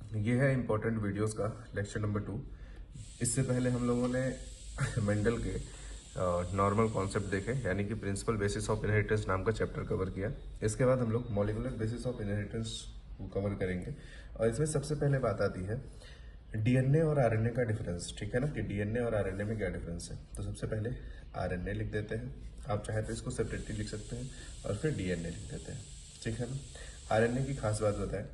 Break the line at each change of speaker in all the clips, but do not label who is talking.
ये है important videos का लेक्चर नंबर 2। इससे पहले हम लोगों ने मेंडल के नॉर्मल कॉन्सेप्ट देखे, यानी कि प्रिंसिपल बेसिस ऑफ इनहेरिटेंस नाम का चैप्टर कवर किया। इसके बाद हम लोग मॉलिक्यूलर बेसिस ऑफ इनहेरिटेंस को कवर करेंगे और इसमें सबसे पहले बात आती है डीएनए और आरएनए का डिफरेंस। ठीक है ना, कि डीएनए और आरएनए में क्या डिफरेंस है। तो सबसे पहले आरएनए लिख देते हैं, आप चाहे तो इसको सेपरेटली लिख सकते हैं, और फिर डीएनए लिख देते हैं। ठीक है ना। आरएनए की खास बात बताएं,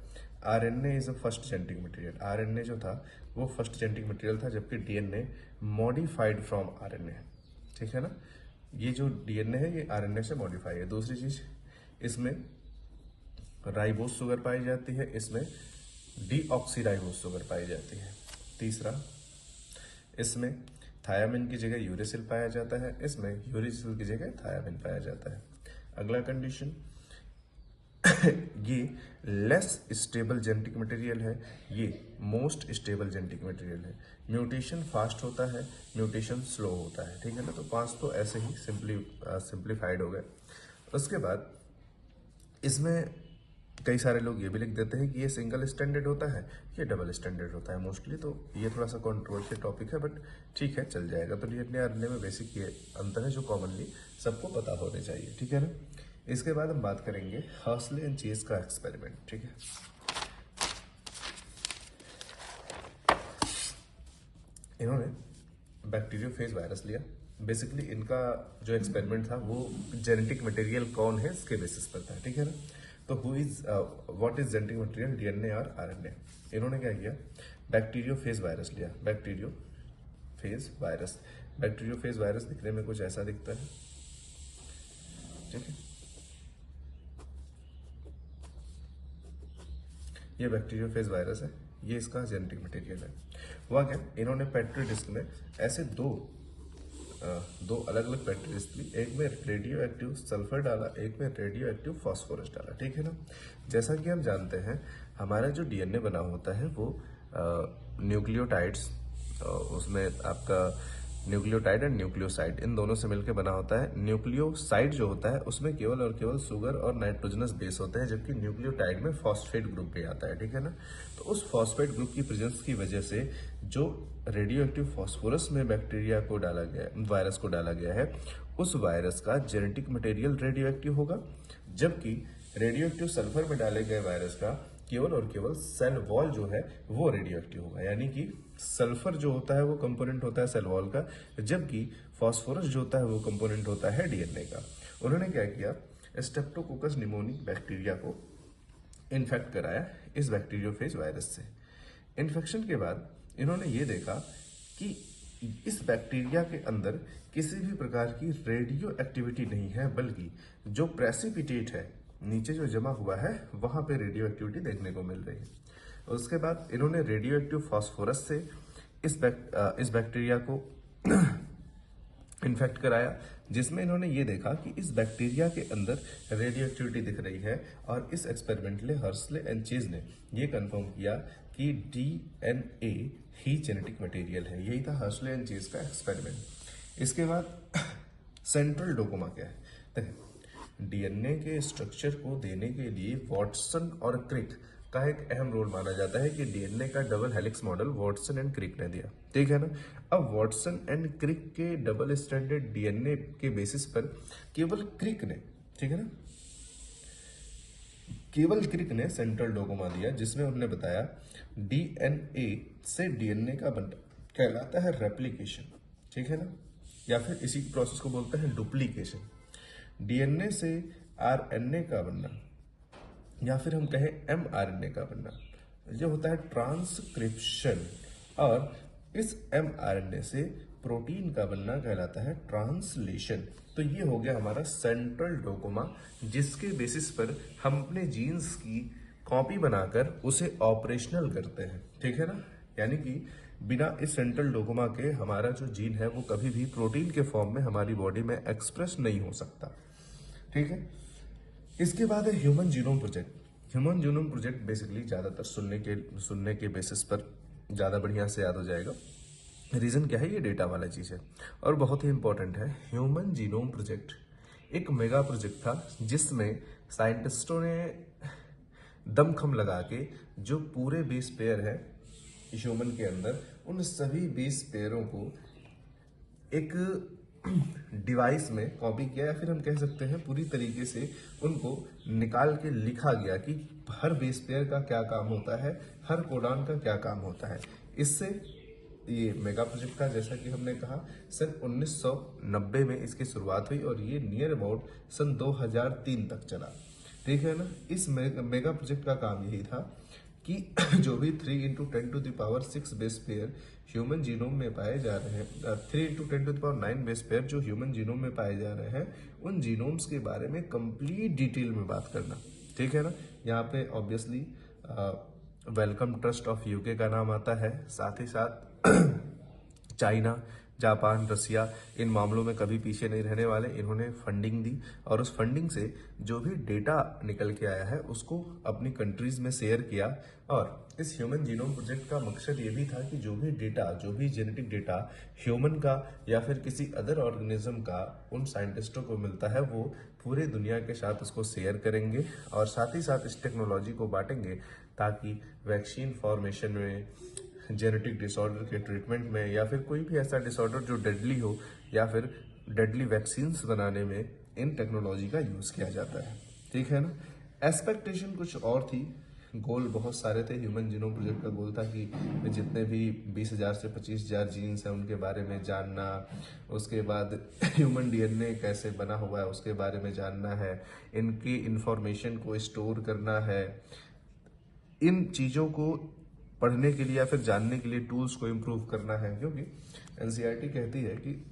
RNA is a first genetic material. RNA जो था वो फर्स्ट जेनेटिक मटेरियल था, जबकि डीएनए मॉडिफाइड फ्रॉम आरएनए है। ठीक है ना, ये जो डीएनए है ये आरएनए से मॉडिफाई है। दूसरी चीज, इसमें राइबोस शुगर पाई जाती है, इसमें डीऑक्सीराइबोस शुगर पाई जाती है। तीसरा, इसमें थायामिन की जगह यूरेसिल पाया जाता है, इसमें यूरेसिल की जगह थायामिन पाया जाता है। अगला कंडीशन, ये लेस स्टेबल जेनेटिक मटेरियल है, ये मोस्ट स्टेबल जेनेटिक मटेरियल है। म्यूटेशन फास्ट होता है, म्यूटेशन स्लो होता है। ठीक है ना, तो 5 तो ऐसे ही सिंप्लीफाइड हो गए। उसके बाद इसमें कई सारे लोग ये भी लिख देते हैं कि ये सिंगल स्टैंडर्ड होता है, ये डबल स्टैंडर्ड होता है मोस्टली। तो ये थोड़ा सा कंट्रोवर्शियल टॉपिक है, बट ठीक है, चल जाएगा। तो डीएनए आरएनए में बेसिक ये अंतर है जो कॉमनली सबको पता होने चाहिए। ठीक है ना। इसके बाद हम बात करेंगे हर्सले एंड चेज का एक्सपेरिमेंट। ठीक है, इन्होंने बैक्टीरियोफेज वायरस लिया। बेसिकली इनका जो एक्सपेरिमेंट था वो जेनेटिक मटेरियल कौन है इसके बेसिस पर था। ठीक है ना। तो what is genetic material, DNA और आरएनए। इन्होंने क्या किया, बैक्टीरियोफेज वायरस लिया। बैक्टीरियोफेज वायरस दिखने में कुछ ऐसा दिखता है। ठीक है, ये बैक्टीरियोफेज वायरस है, ये इसका जेनेटिक मटेरियल है। हुआ क्या, इन्होंने पेट्री डिस्क में ऐसे दो अलग अलग पेट्री डिस्क ली। एक में रेडियो एक्टिव सल्फर डाला, एक में रेडियो एक्टिव फास्फोरस डाला। ठीक है ना। जैसा कि हम जानते हैं हमारा जो डीएनए बना होता है वो न्यूक्लियोटाइड्स, उसमें आपका न्यूक्लियोटाइड एंड न्यूक्लियोसाइड इन दोनों से मिलकर बना होता है। न्यूक्लियोसाइड जो होता है उसमें केवल और केवल शुगर और नाइट्रोजनस बेस होते हैं, जबकि न्यूक्लियोटाइड में फॉस्फेट ग्रुप भी आता है। ठीक है ना। तो उस फॉस्फेट ग्रुप की प्रेजेंस की वजह से जो रेडियो एक्टिव फॉस्फोरस में बैक्टीरिया को डाला गया, वायरस को डाला गया है, उस वायरस का जेनेटिक मटेरियल रेडियो एक्टिव होगा, जबकि रेडियो एक्टिव सल्फर में डाले गए वायरस का केवल और केवल सेल वॉल जो है वो रेडियो एक्टिव होगा। यानी कि सल्फर जो होता है वो कंपोनेंट होता है सेल वॉल का, जबकि फास्फोरस जो होता है वो कंपोनेंट होता है डीएनए का। उन्होंने क्या किया, स्ट्रेप्टोकोकस निमोनिक बैक्टीरिया को इन्फेक्ट कराया इस बैक्टीरियोफेज वायरस से। इन्फेक्शन के बाद इन्होंने ये देखा कि इस बैक्टीरिया के अंदर किसी भी प्रकार की रेडियो एक्टिविटी नहीं है, बल्कि जो प्रेसिपिटेट है नीचे जो जमा हुआ है वहां पे रेडियो एक्टिविटी देखने को मिल रही है। उसके बाद इन्होंने रेडियो एक्टिव फास्फोरस से इस बैक्टीरिया को इन्फेक्ट कराया, जिसमें इन्होंने ये देखा कि इस बैक्टीरिया के अंदर रेडियो एक्टिविटी दिख रही है। और इस एक्सपेरिमेंटली हर्सले एंड चेज ने ये कंफर्म किया कि डीएनए ही जेनेटिक मटेरियल है। यही था हर्सले एंड चेज का एक्सपेरिमेंट। इसके बाद सेंट्रल डोकोमा क्या है, देखिए डीएनए के स्ट्रक्चर को देने के लिए वॉटसन और क्रिक का एक अहम रोल माना जाता है, कि डीएनए का double helix model Watson and Crick ने दिया। ठीक है ना। अब वॉटसन एंड क्रिक के डबल स्टैंडर्ड डीएनए के बेसिस पर केवल क्रिक ने, ठीक है ना, केवल क्रिक ने सेंट्रल डोकोमा दिया, जिसमें उन्होंने बताया डीएनए से डीएनए का बनना कहलाता है रेप्लिकेशन। ठीक है ना, या फिर इसी प्रोसेस को बोलते हैं डुप्लीकेशन। डीएनए से आरएनए का बनना, या फिर हम कहें एमआरएनए का बनना, ये होता है ट्रांसक्रिप्शन। और इस एमआरएनए से प्रोटीन का बनना कहलाता है ट्रांसलेशन। तो ये हो गया हमारा सेंट्रल डोकोमा, जिसके बेसिस पर हम अपने जीन्स की कॉपी बनाकर उसे ऑपरेशनल करते हैं। ठीक है ना। यानी कि बिना इस सेंट्रल डोकोमा के हमारा जो जीन है वो कभी भी प्रोटीन के फॉर्म में हमारी बॉडी में एक्सप्रेस नहीं हो सकता। ठीक है। इसके बाद है human genome project. Human genome project basically ज्यादातर सुनने के बेसिस पर ज्यादा बढ़िया से याद हो जाएगा। रीजन क्या है, ये डेटा वाला चीज है और बहुत ही इंपॉर्टेंट है। ह्यूमन जीनोम प्रोजेक्ट एक मेगा प्रोजेक्ट था, जिसमें साइंटिस्टों ने दमखम लगा के जो पूरे बेस पेयर है ह्यूमन के अंदर, उन सभी बेस पेयरों को एक डिवाइस में कॉपी किया, या फिर हम कह सकते हैं पूरी तरीके से उनको निकाल के लिखा गया कि हर बेस पेयर का क्या काम होता है, हर कोडान का क्या काम होता है। इससे ये मेगा प्रोजेक्ट का, जैसा कि हमने कहा, सन 1990 में इसकी शुरुआत हुई और ये नियर अबाउट सन 2003 तक चला। ठीक है ना। इस मेगा प्रोजेक्ट का काम यही था कि जो भी 3 × 10⁶ बेस पेयर ह्यूमन जीनोम में पाए जा रहे हैं, 3 × 10⁹ बेस पेयर जो ह्यूमन जीनोम में पाए जा रहे हैं, उन जीनोम्स के बारे में कंप्लीट डिटेल में बात करना। ठीक है ना। यहाँ पे obviously Wellcome Trust of UK का नाम आता है, साथ ही साथ चाइना, जापान, रसिया इन मामलों में कभी पीछे नहीं रहने वाले। इन्होंने फंडिंग दी और उस फंडिंग से जो भी डेटा निकल के आया है उसको अपनी कंट्रीज में शेयर किया। और इस ह्यूमन जीनोम प्रोजेक्ट का मकसद ये भी था कि जो भी डेटा, जो भी जेनेटिक डेटा ह्यूमन का या फिर किसी अदर ऑर्गेनिज्म का उन साइंटिस्टों को मिलता है, वो पूरे दुनिया के साथ उसको शेयर करेंगे और साथ ही साथ इस टेक्नोलॉजी को बांटेंगे, ताकि वैक्सीन फॉर्मेशन में, जेनेटिक डिसऑर्डर के ट्रीटमेंट में, या फिर कोई भी ऐसा डिसऑर्डर जो डेडली हो, या फिर डेडली वैक्सीन्स बनाने में इन टेक्नोलॉजी का यूज़ किया जाता है। ठीक है ना। एक्सपेक्टेशन कुछ और थी, गोल बहुत सारे थे। ह्यूमन जीनोम प्रोजेक्ट का गोल था कि जितने भी 20,000 से 25,000 जीन्स हैं उनके बारे में जानना, उसके बाद ह्यूमन डीएनए कैसे बना हुआ है उसके बारे में जानना है, इनकी इंफॉर्मेशन को स्टोर करना है, इन चीज़ों को पढ़ने के लिए या फिर जानने के लिए टूल्स को इम्प्रूव करना है। क्योंकि एनसीईआरटी कहती है कि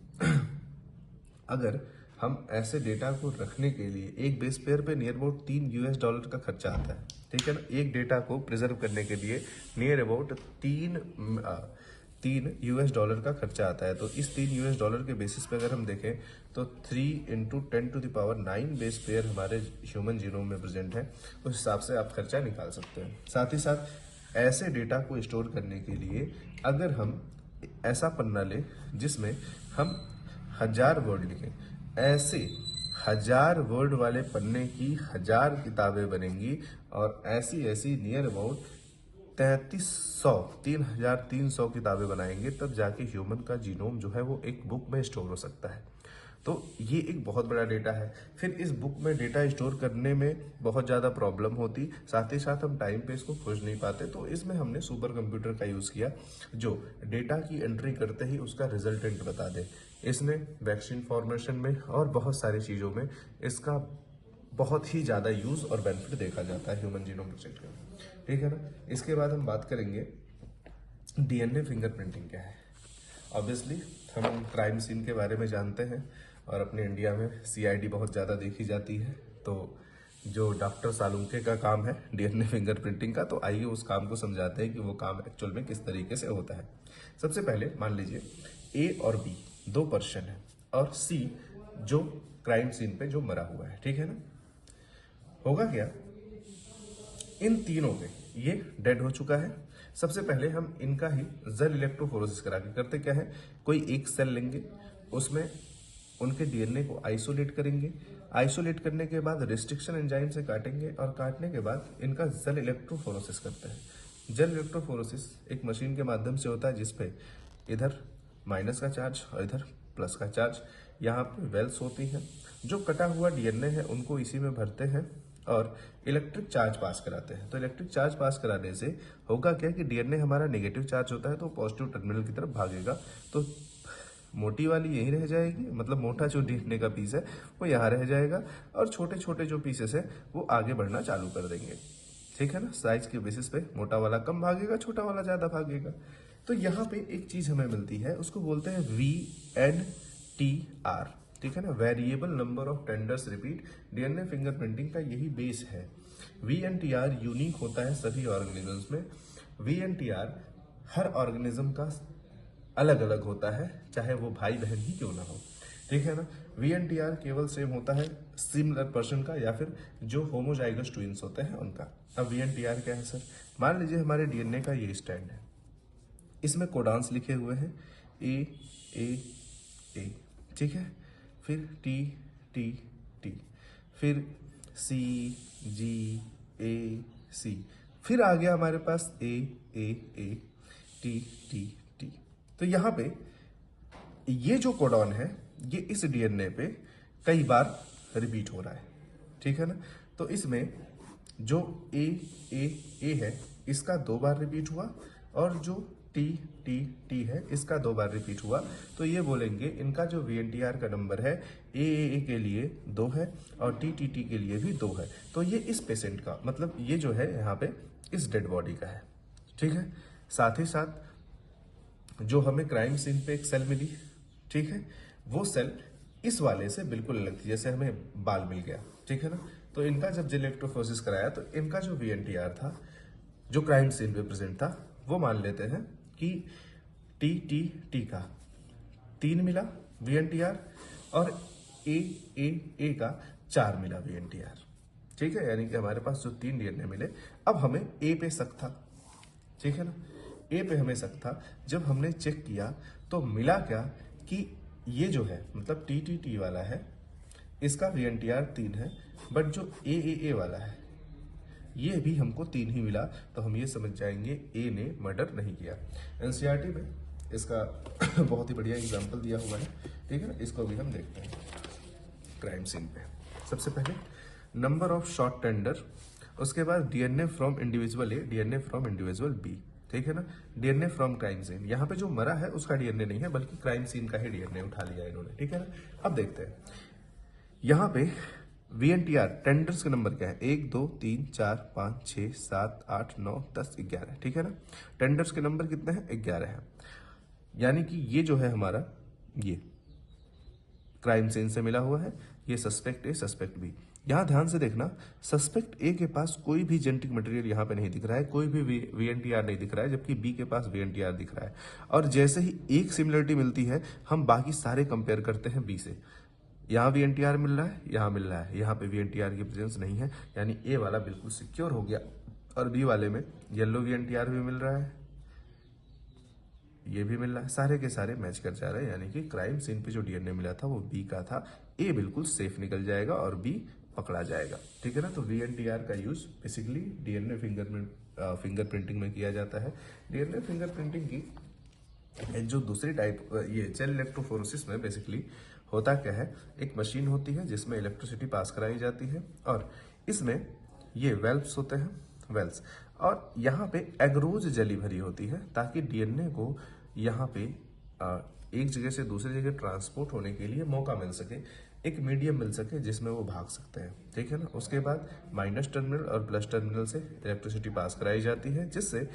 अगर हम ऐसे डेटा को रखने के लिए, एक बेस पेयर पे नियर अबाउट $3 का खर्चा आता है। ठीक है ना। एक डेटा को प्रिजर्व करने के लिए नियर अबाउट $3 का खर्चा आता है। तो इस $3 के बेसिस पे अगर हम देखें तो 3 × 10⁹ बेस पेयर हमारे ह्यूमन जीनोम में प्रेजेंट है। उस हिसाब से आप खर्चा निकाल सकते हैं। साथ ही साथ ऐसे डेटा को स्टोर करने के लिए अगर हम ऐसा पन्ना लें जिसमें हम 1000 वर्ड लिखें, ऐसे 1000 वर्ड वाले पन्ने की 1000 किताबें बनेंगी और ऐसी ऐसी नियर अबाउट 3,300 किताबें बनाएंगे, तब जाके ह्यूमन का जीनोम जो है वो एक बुक में स्टोर हो सकता है। तो ये एक बहुत बड़ा डेटा है। फिर इस बुक में डेटा स्टोर करने में बहुत ज़्यादा प्रॉब्लम होती, साथ ही साथ हम टाइम पे इसको खोज नहीं पाते। तो इसमें हमने सुपर कंप्यूटर का यूज़ किया जो डेटा की एंट्री करते ही उसका रिजल्टेंट बता दे। इसने वैक्सीन फॉर्मेशन में और बहुत सारी चीज़ों में इसका बहुत ही ज़्यादा यूज़ और बेनिफिट देखा जाता है ह्यूमन जीनोम प्रोजेक्ट का। ठीक है ना। इसके बाद हम बात करेंगे डीएनए फिंगरप्रिंटिंग क्या है। ऑब्वियसली हम क्राइम सीन के बारे में जानते हैं और अपने इंडिया में सीआईडी बहुत ज़्यादा देखी जाती है। तो जो डॉक्टर सालुंके का काम है डीएनए फिंगरप्रिंटिंग का, तो आइए उस काम को समझाते हैं कि वो काम एक्चुअल में किस तरीके से होता है। सबसे पहले मान लीजिए ए और बी 2 पर्सन है और सी जो क्राइम सीन पे जो मरा हुआ है। ठीक है ना। होगा क्या, इन तीनों के ये डेड हो चुका है। सबसे पहले हम इनका ही जेल इलेक्ट्रोफोरेसिस करा के करते क्या है, कोई एक सेल लेंगे, उसमें उनके डीएनए को आइसोलेट करेंगे। आइसोलेट करने के बाद रिस्ट्रिक्शन एंजाइम से काटेंगे और काटने के बाद इनका जेल इलेक्ट्रोफोरेसिस करते हैं। जेल इलेक्ट्रोफोरेसिस एक मशीन के माध्यम से होता है जिसपे इधर माइनस का चार्ज और इधर प्लस का चार्ज, यहाँ पे वेल्स होती हैं। जो कटा हुआ डीएनए है उनको इसी में भरते हैं और इलेक्ट्रिक चार्ज पास कराते हैं। तो इलेक्ट्रिक चार्ज पास कराने से होगा क्या कि डीएनए हमारा नेगेटिव चार्ज होता है तो पॉजिटिव टर्मिनल की तरफ भागेगा। तो मोटी वाली यहीं रह जाएगी, मतलब मोटा जो डीएनए का पीस है वो यहाँ रह जाएगा और छोटे छोटे जो पीसेस है वो आगे बढ़ना चालू कर देंगे। ठीक है ना। साइज के बेसिस पे मोटा वाला कम भागेगा, छोटा वाला ज्यादा भागेगा। तो यहाँ पे एक चीज हमें मिलती है, उसको बोलते हैं VNTR। ठीक है ना। Variable number of tenders repeat. DNA fingerprinting का यही बेस है। VNTR यूनिक होता है सभी ऑर्गेनिजम्स में। VNTR हर ऑर्गेनिज्म का अलग अलग होता है, चाहे वो भाई बहन ही क्यों ना हो। ठीक है ना। VNTR केवल सेम होता है सिमिलर पर्सन का या फिर जो होमोजाइगस ट्विंस होते हैं उनका। अब VNTR क्या है सर, मान लीजिए हमारे डीएनए का ये स्टैंड है, इसमें कोडान्स लिखे हुए हैं A। ठीक है। फिर T, फिर CGA, सी, फिर आ गया हमारे पास ए ए ए, टी टी टी। तो यहाँ पे ये जो कोडॉन है ये इस डीएनए पे कई बार रिपीट हो रहा है, ठीक है ना। तो इसमें जो ए ए ए है इसका 2 बार रिपीट हुआ और जो टी टी टी है इसका 2 बार रिपीट हुआ। तो ये बोलेंगे इनका जो VNTR का नंबर है ए के लिए 2 है और टी के लिए भी 2 है। तो ये इस पेशेंट का मतलब ये जो है यहाँ पे इस डेड बॉडी का है, ठीक है। साथ ही साथ जो हमें क्राइम सीन पे एक सेल मिली, ठीक है, वो सेल इस वाले से बिल्कुल अलग थी, जैसे हमें बाल मिल गया, ठीक है ना। तो इनका जब इलेक्ट्रोफोरेसिस कराया तो इनका जो VNTR था जो क्राइम सीन पे प्रेजेंट था वो मान लेते हैं कि टी का 3 मिला VNTR और ए का 4 मिला VNTR, ठीक है। यानी कि हमारे पास जो 3 DNA मिले। अब हमें ए पे शक था, ठीक है ना, ए पे हमें शक था। जब हमने चेक किया तो मिला क्या कि ये जो है मतलब टी वाला है इसका VNTR 3 है, बट जो ए वाला है ये भी हमको 3 ही मिला। तो हम ये समझ जाएंगे ए ने मर्डर नहीं किया। NCERT में इसका बहुत ही बढ़िया एग्जाम्पल दिया हुआ है, ठीक है ना। इसको भी हम देखते हैं क्राइम सीन पे। सबसे पहले नंबर ऑफ शॉट टेंडर, उसके बाद DNA from individual A, DNA from individual B, ठीक है ना। DNA फ्रॉम क्राइम सीन, यहाँ पे जो मरा है उसका DNA नहीं है बल्कि क्राइम सीन का ही DNA उठा लिया इन्होंने, ठीक है ना। अब देखते हैं यहाँ पे VNTR टेंडर्स का नंबर क्या है, 1 2 3 4 5 6 7 8 9 10 11, ठीक है ना। टेंडर्स के नंबर कितने हैं, 11 है। यानी कि ये जो है हमारा ये क्राइम सीन से मिला हुआ है, ये सस्पेक्ट ए सस्पेक्ट बी। यहाँ ध्यान से देखना, सस्पेक्ट ए के पास कोई भी जेनेटिक मटेरियल यहाँ पे नहीं दिख रहा है, कोई भी VNTR नहीं दिख रहा है, जबकि बी के पास VNTR दिख रहा है। और जैसे ही एक सिमिलरिटी मिलती है हम बाकी सारे कंपेयर करते हैं बी से। यहाँ VNTR मिल रहा है, यहाँ मिल रहा है, यहाँ पे VNTR की प्रेजेंस नहीं है, यानी ए वाला बिल्कुल सिक्योर हो गया। और बी वाले में येलो VNTR भी मिल रहा है, ये भी मिल रहा है, सारे के सारे मैच कर जा रहे हैं। यानी कि क्राइम सीन पे जो DNA मिला था वो बी का था, ए बिल्कुल सेफ निकल जाएगा और बी पकड़ा जाएगा, ठीक है ना। तो VNTR का यूज बेसिकली DNA फिंगरप्रिंटिंग में किया जाता है। DNA फिंगरप्रिंटिंग की जो दूसरी टाइप ये सेल इलेक्ट्रोफोरेसिस में बेसिकली होता क्या है, एक मशीन होती है जिसमें इलेक्ट्रिसिटी पास कराई जाती है और इसमें ये वेल्व्स होते हैं, वेल्व्स, और यहाँ पे एग्रोज जली भरी होती है ताकि DNA को यहाँ पे एक जगह से दूसरी जगह ट्रांसपोर्ट होने के लिए मौका मिल सके, एक मीडियम मिल सके जिसमें वो भाग सकते हैं, ठीक है ना। उसके बाद माइनस टर्मिनल और प्लस टर्मिनल से इलेक्ट्रिसिटी पास कराई जाती है, जिससे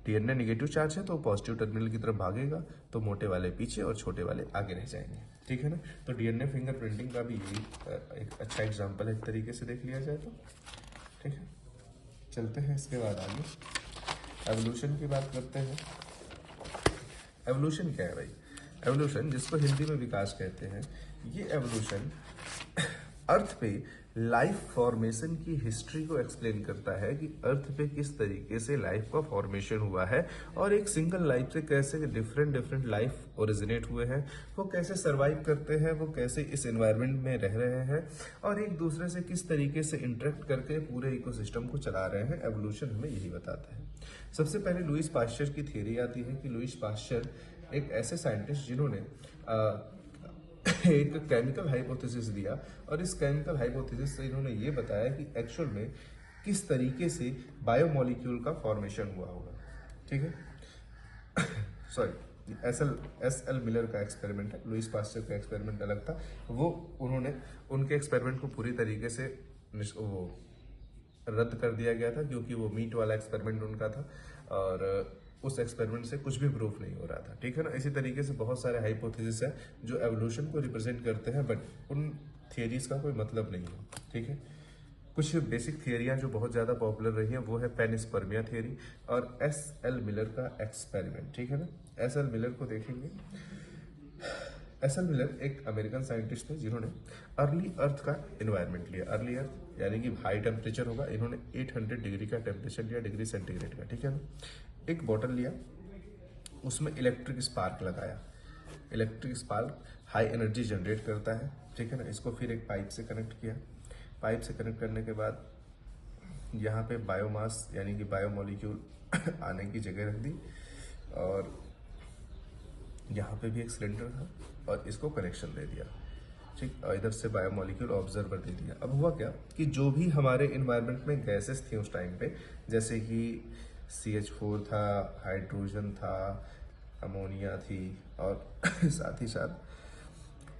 DNA नेगेटिव चार्ज है तो पॉजिटिव टर्मिनल की तरफ भागेगा, तो मोटे वाले पीछे और छोटे वाले आगे रह जाएंगे, ठीक है ना। तो DNA फिंगरप्रिंटिंग का भी यही एक अच्छा एग्जाम्पल है, एक तरीके से देख लिया जाए तो, ठीक है। चलते हैं इसके बाद आगे एवोल्यूशन की बात करते हैं। एवोल्यूशन क्या है भाई, एवोल्यूशन जिसको हिंदी में विकास कहते हैं, ये एवोल्यूशन अर्थ पे लाइफ फॉर्मेशन की हिस्ट्री को एक्सप्लेन करता है कि अर्थ पे किस तरीके से लाइफ का फॉर्मेशन हुआ है और एक सिंगल लाइफ से कैसे डिफरेंट लाइफ ओरिजिनेट हुए हैं, वो कैसे सरवाइव करते हैं, वो कैसे इस एनवायरनमेंट में रह रहे हैं और एक दूसरे से किस तरीके से इंटरेक्ट करके पूरे इकोसिस्टम को चला रहे हैं। एवोल्यूशन हमें यही बताता है। सबसे पहले लुईस पाश्चर की थ्योरी आती है कि लुईस पाश्चर एक ऐसे साइंटिस्ट जिन्होंने एक केमिकल हाइपोथेसिस दिया और इस केमिकल हाइपोथेसिस से इन्होंने ये बताया कि एक्चुअल में किस तरीके से बायोमोलिक्यूल का फॉर्मेशन हुआ होगा, ठीक है। सॉरी, एस एल मिलर का एक्सपेरिमेंट है, लुईस पास्चर का एक्सपेरिमेंट अलग था। वो उन्होंने उनके एक्सपेरिमेंट को पूरी तरीके से वो रद्द कर दिया गया था क्योंकि वो मीट वाला एक्सपेरिमेंट उनका था और उस एक्सपेरिमेंट से कुछ भी प्रूफ नहीं हो रहा था, ठीक है ना। इसी तरीके से बहुत सारे हाइपोथेसिस है जो एवोल्यूशन को रिप्रेजेंट करते हैं, बट उन थियरीज का कोई मतलब नहीं है, ठीक है। कुछ बेसिक थियरियां जो बहुत ज़्यादा पॉपुलर रही हैं वो है पेनिस्पर्मिया थियरी और एस.एल. मिलर का एक्सपेरिमेंट, ठीक है ना। एस.एल. मिलर को देखेंगे। एस.एल. मिलर एक अमेरिकन साइंटिस्ट थे जिन्होंने अर्ली अर्थ का एनवायरनमेंट लिया। अर्ली अर्थ यानी कि हाई टेम्परेचर होगा, इन्होंने 800 डिग्री का टेम्परेचर लिया, डिग्री सेंटीग्रेड का, ठीक है ना। एक बॉटल लिया, उसमें इलेक्ट्रिक स्पार्क लगाया। Electric spark high energy generate करता है, ठीक है ना। इसको फिर एक पाइप से कनेक्ट किया। पाइप से कनेक्ट करने के बाद यहाँ पे बायोमास यानी कि बायोमोलिक्यूल आने की जगह रख दी, और यहाँ पे भी एक सिलेंडर था और इसको कनेक्शन दे दिया, ठीक। और इधर से बायोमोलिक्यूल ऑब्जर्वर दे दिया। अब हुआ क्या कि जो भी हमारे इन्वायरमेंट में गैसेस थी उस टाइम पे, जैसे कि CH4 था, हाइड्रोजन था, अमोनिया थी, और साथ ही साथ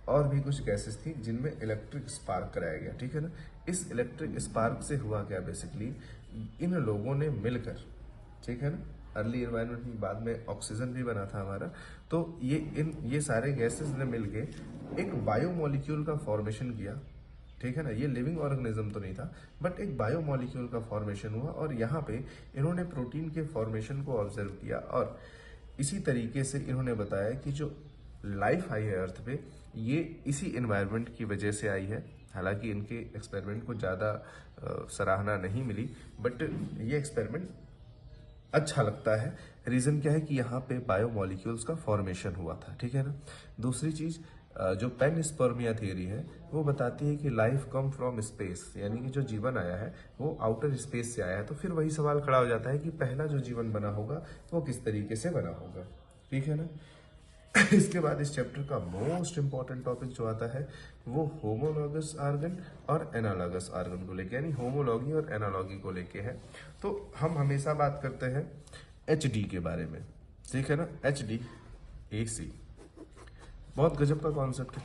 और भी कुछ गैसेस थी जिनमें इलेक्ट्रिक स्पार्क कराया गया, ठीक है ना। इस इलेक्ट्रिक स्पार्क से हुआ क्या, बेसिकली इन लोगों ने मिलकर, ठीक है ना, अर्ली एनवायरनमेंट में बाद में ऑक्सीजन भी बना था हमारा, तो ये सारे गैसेस ने मिलके एक बायोमोलिक्यूल का फॉर्मेशन किया, ठीक है ना। ये लिविंग ऑर्गेनिज्म तो नहीं था, बट एक बायोमोलिक्यूल का फॉर्मेशन हुआ, और यहाँ पे इन्होंने प्रोटीन के फॉर्मेशन को ऑब्जर्व किया, और इसी तरीके से इन्होंने बताया कि जो लाइफ आई है अर्थ पे, ये इसी एनवायरनमेंट की वजह से आई है। हालांकि इनके एक्सपेरिमेंट को ज़्यादा सराहना नहीं मिली, बट ये एक्सपेरिमेंट अच्छा लगता है। रीज़न क्या है कि यहाँ पे बायोमोलिक्यूल्स का फॉर्मेशन हुआ था, ठीक है ना। दूसरी चीज़, जो पेनस्पर्मिया थियरी है वो बताती है कि लाइफ कम फ्रॉम स्पेस, यानी कि जो जीवन आया है वो आउटर स्पेस से आया है। तो फिर वही सवाल खड़ा हो जाता है कि पहला जो जीवन बना होगा वो किस तरीके से बना होगा, ठीक है ना। इसके बाद इस चैप्टर का मोस्ट इंपॉर्टेंट टॉपिक जो आता है वो होमोलॉगस आर्गन और एनालॉगस आर्गन को लेके, यानी होमोलॉगी और एनालॉगी को लेके है। तो हम हमेशा बात करते हैं HD के बारे में, ठीक है ना। HDAC बहुत गजब का कॉन्सेप्ट है।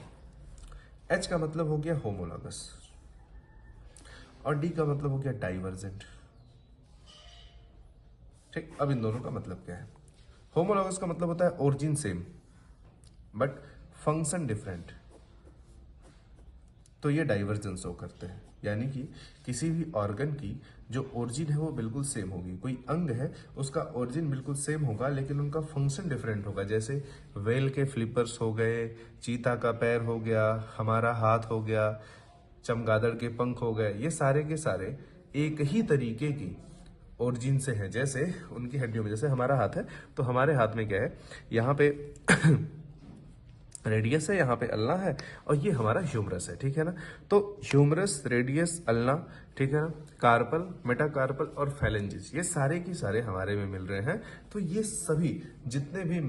H का मतलब हो गया होमोलॉगस और D का मतलब हो गया डाइवर्जेंट, ठीक। अब इन दोनों का मतलब क्या है। होमोलॉगस का मतलब होता है origin same but function different, तो ये डाइवर्जेंस शो करते हैं, यानी कि किसी भी ऑर्गन की जो ओरिजिन है वो बिल्कुल सेम होगी। कोई अंग है उसका ओरिजिन बिल्कुल सेम होगा लेकिन उनका फंक्शन डिफरेंट होगा। जैसे वेल के फ्लिपर्स हो गए, चीता का पैर हो गया, हमारा हाथ हो गया, चमगादड़ के पंख हो गए, ये सारे के सारे एक ही तरीके की ओरिजिन से हैं। जैसे उनकी हड्डियों में, जैसे हमारा हाथ है तो हमारे हाथ में क्या है, यहाँ पे रेडियस है, यहाँ पे अल्ना है, और ये हमारा ह्यूमरस है, ठीक है ना। तो ह्यूमरस, रेडियस, अल्ना, ठीक है ना, कार्पल, मेटाकार्पल और फैलेंजिस, ये सारे की सारे हमारे में मिल रहे हैं। तो ये सभी जितने भी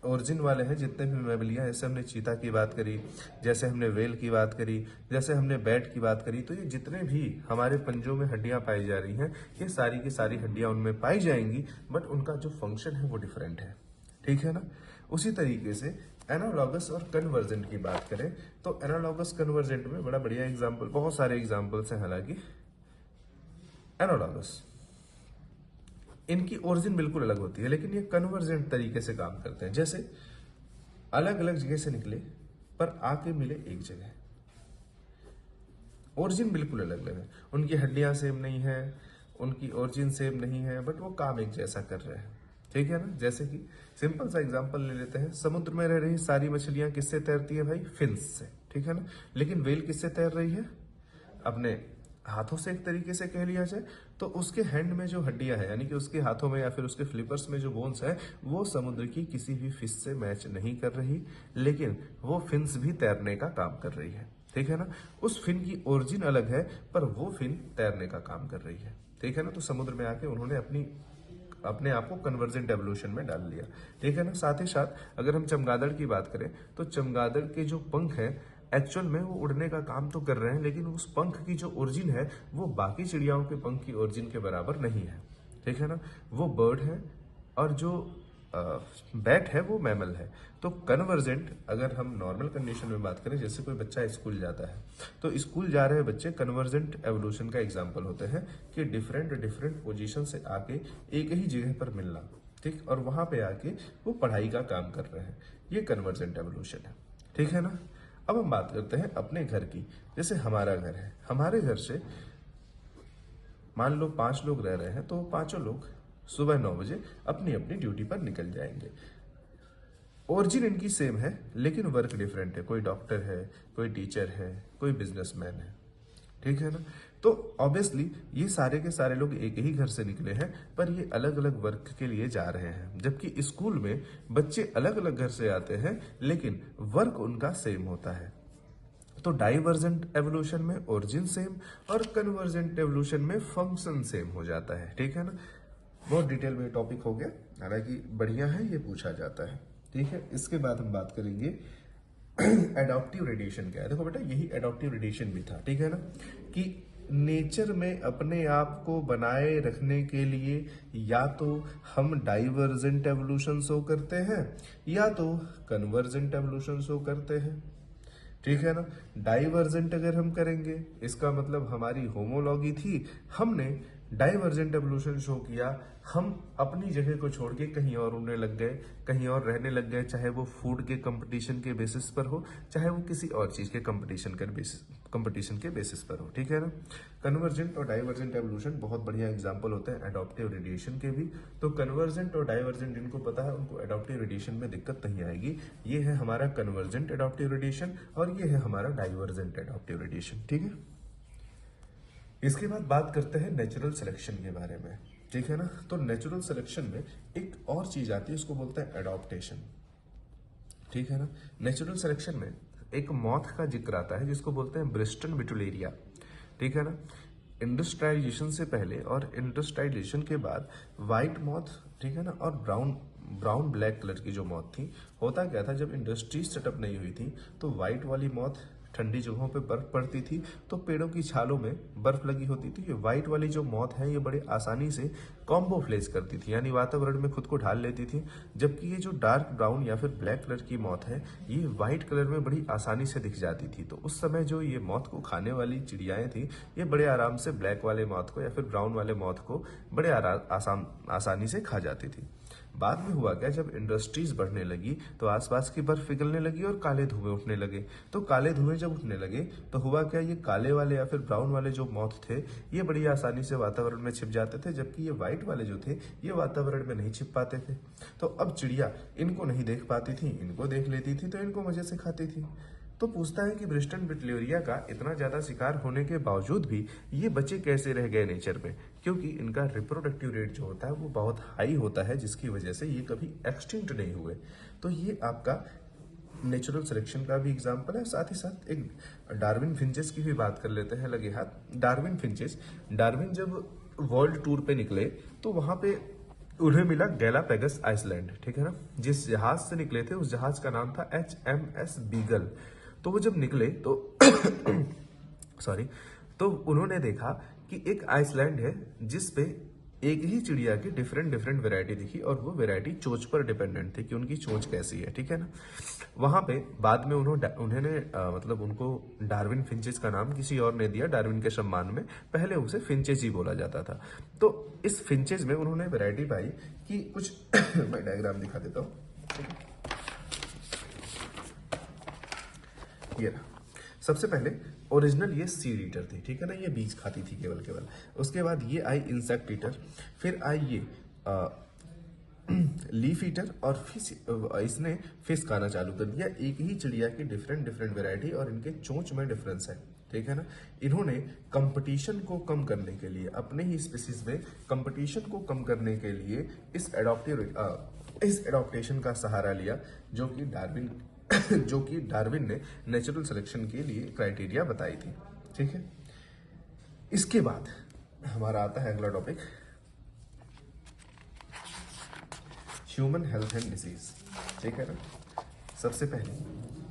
ओरिजिन वाले हैं, जितने भी मैमलिया, जैसे हमने चीता की बात करी, जैसे हमने वेल की बात करी, जैसे हमने बैट की बात करी, तो ये जितने भी हमारे पंजों में हड्डियां पाई जा रही हैं, ये सारी की सारी हड्डियां उनमें पाई जाएंगी, बट उनका जो फंक्शन है वो डिफरेंट है, ठीक है ना। उसी तरीके से एनालॉगस और कन्वर्जेंट की बात करें तो एनालॉगस कन्वर्जेंट में बड़ा बढ़िया एग्जाम्पल, बहुत सारे एग्जाम्पल्स हैं। हालांकि एनालॉगस, इनकी ओरिजिन बिल्कुल अलग होती है लेकिन ये कन्वर्जेंट तरीके से काम करते हैं। जैसे अलग अलग जगह से निकले पर आके मिले एक जगह, ओरिजिन बिल्कुल अलग अलग है, उनकी हड्डियां सेम नहीं है, उनकी ओरिजिन सेम नहीं है, बट वो काम एक जैसा कर रहे हैं, ठीक है ना। जैसे कि सिंपल सा एग्जांपल ले लेते हैं, समुद्र में रह रही सारी मछलियां किससे तैरती है भाई, फिन्स से, ठीक है ना। लेकिन वेल किससे तैर रही है, अपने हाथों से, एक तरीके से कह लिया जाए तो उसके हैंड में जो हड्डियां है, यानी कि उसके हाथों में या फिर उसके फ्लिपर्स में जो बोन्स है, वो समुद्र की किसी भी फिश से मैच नहीं कर रही, लेकिन वो फिन्स भी तैरने का काम कर रही है, ठीक है ना। उस फिन की ओरिजिन अलग है पर वो फिन तैरने का काम कर रही है, ठीक है ना। तो समुद्र में आके उन्होंने अपने आप को कन्वर्जेंट एवोल्यूशन में डाल लिया, ठीक है ना। साथ ही साथ अगर हम चमगादड़ की बात करें तो चमगादड़ के जो पंख है एक्चुअल में वो उड़ने का काम तो कर रहे हैं, लेकिन उस पंख की जो ओरिजिन है वो बाकी चिड़ियाओं के पंख की ओरिजिन के बराबर नहीं है, ठीक है ना। वो बर्ड है और जो बैट है वो मैमल है। तो कन्वर्जेंट, अगर हम नॉर्मल कंडीशन में बात करें, जैसे कोई बच्चा स्कूल जाता है तो स्कूल जा रहे बच्चे कन्वर्जेंट एवोल्यूशन का एग्जाम्पल होते हैं कि डिफरेंट पोजीशन से आके एक ही जगह पर मिलना, ठीक, और वहां पे आके वो पढ़ाई का काम कर रहे हैं, ये कन्वर्जेंट एवोल्यूशन है, ठीक है ना। अब हम बात करते हैं अपने घर की। जैसे हमारा घर है, हमारे घर से मान लो 5 लोग रह रहे हैं तो 5 लोग सुबह 9 बजे अपनी अपनी ड्यूटी पर निकल जाएंगे। ओरिजिन इनकी सेम है लेकिन वर्क डिफरेंट है, कोई डॉक्टर है, कोई टीचर है, कोई बिजनेसमैन है, ठीक है ना। तो ऑब्वियसली ये सारे के सारे लोग एक ही घर से निकले हैं पर ये अलग अलग वर्क के लिए जा रहे हैं, जबकि स्कूल में बच्चे अलग अलग घर से आते हैं लेकिन वर्क उनका सेम होता है। तो डाइवर्जेंट एवोल्यूशन में ओरिजिन सेम और कन्वर्जेंट एवोल्यूशन में फंक्शन सेम हो जाता है, ठीक है ना। बहुत डिटेल में टॉपिक हो गया, हालांकि बढ़िया है, ये पूछा जाता है, ठीक है। इसके बाद हम बात करेंगे एडॉप्टिव रेडिएशन क्या है। देखो बेटा, यही एडॉप्टिव रेडिएशन भी था, ठीक है ना, कि नेचर में अपने आप को बनाए रखने के लिए या तो हम डाइवर्जेंट एवोल्यूशन शो करते हैं या तो कन्वर्जेंट एवोल्यूशन शो करते हैं, ठीक है ना। डाइवर्जेंट अगर हम करेंगे, इसका मतलब हमारी होमोलॉगी थी, हमने डाइवर्जेंट एवोल्यूशन शो किया, हम अपनी जगह को छोड़ के कहीं और उड़ने लग गए, कहीं और रहने लग गए, चाहे वो फूड के कंपटीशन के बेसिस पर हो, चाहे वो किसी और चीज के कंपटीशन के बेसिस पर हो, ठीक है ना। कन्वर्जेंट और डाइवर्जेंट एवोल्यूशन बहुत बढ़िया एग्जांपल होते हैं एडॉप्टिव रेडिएशन के भी। तो कन्वर्जेंट और डाइवर्जेंट जिनको पता है उनको एडॉप्टिव रेडिएशन में दिक्कत नहीं आएगी। ये है हमारा कन्वर्जेंट एडॉप्टिव रेडिएशन और ये है हमारा डाइवर्जेंट एडॉप्टिव रेडिएशन, ठीक है। इसके बाद बात करते हैं नेचुरल सिलेक्शन के बारे में, ठीक है ना। तो नेचुरल सिलेक्शन में एक और चीज आती है, उसको बोलते हैं एडॉप्टेशन, ठीक है ना। नेचुरल सिलेक्शन में एक मॉथ का जिक्र आता है जिसको बोलते हैं ब्रिस्टन बिटुलेरिया, ठीक है ना। इंडस्ट्रियलाइजेशन से पहले और इंडस्ट्रियलाइजेशन के बाद व्हाइट मॉथ, ठीक है ना, और ब्राउन ब्लैक कलर की जो मॉथ थी, होता क्या था, जब इंडस्ट्री सेटअप नहीं हुई थी तो व्हाइट वाली मॉथ ठंडी जगहों पे बर्फ पड़ती थी तो पेड़ों की छालों में बर्फ लगी होती थी। ये व्हाइट वाली जो मॉथ है ये बड़े आसानी से कॉम्बोफ्लेज करती थी, यानी वातावरण में खुद को ढाल लेती थी, जबकि ये जो डार्क ब्राउन या फिर ब्लैक कलर की मॉथ है ये व्हाइट कलर में बड़ी आसानी से दिख जाती थी। तो उस समय जो ये मॉथ को खाने वाली चिड़ियाएं थी ये बड़े आराम से ब्लैक वाले मॉथ को या फिर ब्राउन वाले मॉथ को बड़े आसानी से खा जाती थी। बाद में हुआ क्या, जब इंडस्ट्रीज बढ़ने लगी तो आसपास की बर्फ पिघलने लगी और काले धुएं उठने लगे। तो काले धुएं जब उठने लगे तो हुआ क्या, ये काले वाले या फिर ब्राउन वाले जो मॉथ थे ये बड़ी आसानी से वातावरण में छिप जाते थे, जबकि ये व्हाइट वाले जो थे ये वातावरण में नहीं छिप पाते थे। तो अब चिड़िया इनको नहीं देख पाती थी, इनको देख लेती थी तो इनको मजे से खाती थी। तो पूछता है कि ब्रिस्टन बिटुलेरिया का इतना ज्यादा शिकार होने के बावजूद भी ये बच्चे कैसे रह गए नेचर में, क्योंकि इनका रिप्रोडक्टिव रेट जो होता है वो बहुत हाई होता है, जिसकी वजह से ये कभी एक्सटिंक्ट नहीं हुए। तो ये आपका नेचुरल सिलेक्शन का भी एग्जाम्पल है। साथ ही साथ एक डार्विन फिंचेस की भी बात कर लेते हैं लगे हाथ। डार्विन जब वर्ल्ड टूर पे निकले तो वहां पे उन्हें मिला गैलापेगस आइसलैंड, ठीक है ना। जिस जहाज से निकले थे उस जहाज का नाम था HMS बीगल। तो वो जब निकले तो सॉरी, तो उन्होंने देखा कि एक आइसलैंड है जिस पे एक ही चिड़िया की डिफरेंट वैरायटी दिखी और वो वैरायटी चोंच पर डिपेंडेंट थी कि उनकी चोंच कैसी है, ठीक है ना। वहां पे बाद में उन्होंने मतलब उनको डार्विन फिंचेस का नाम किसी और ने दिया डार्विन के सम्मान में, पहले उसे फिंचेस ही बोला जाता था। तो इस फिंचेस में उन्होंने वैरायटी पाई कि कुछ मैं डायग्राम दिखा देता हूँ, ये रहा। सबसे पहले ओरिजिनल ये सीड ईटर थी, ठीक है ना, ये बीज खाती थी केवल। उसके बाद ये आई इंसेक्ट ईटर, फिर आई ये लीफ ईटर और फिर इसने फिश खाना चालू कर दिया। एक ही चिड़िया की डिफरेंट वैरायटी और इनके चोंच में डिफरेंस है, ठीक है ना। इन्होंने कंपटीशन को कम करने के लिए, अपने ही स्पीसीज में कंपटीशन को कम करने के लिए इस एडॉप्टेशन का सहारा लिया, जो कि डार्विन ने नेचुरल सिलेक्शन के लिए क्राइटेरिया बताई थी, ठीक है। इसके बाद हमारा आता है अगला topic, human health and disease, ठीक है ना। सबसे पहले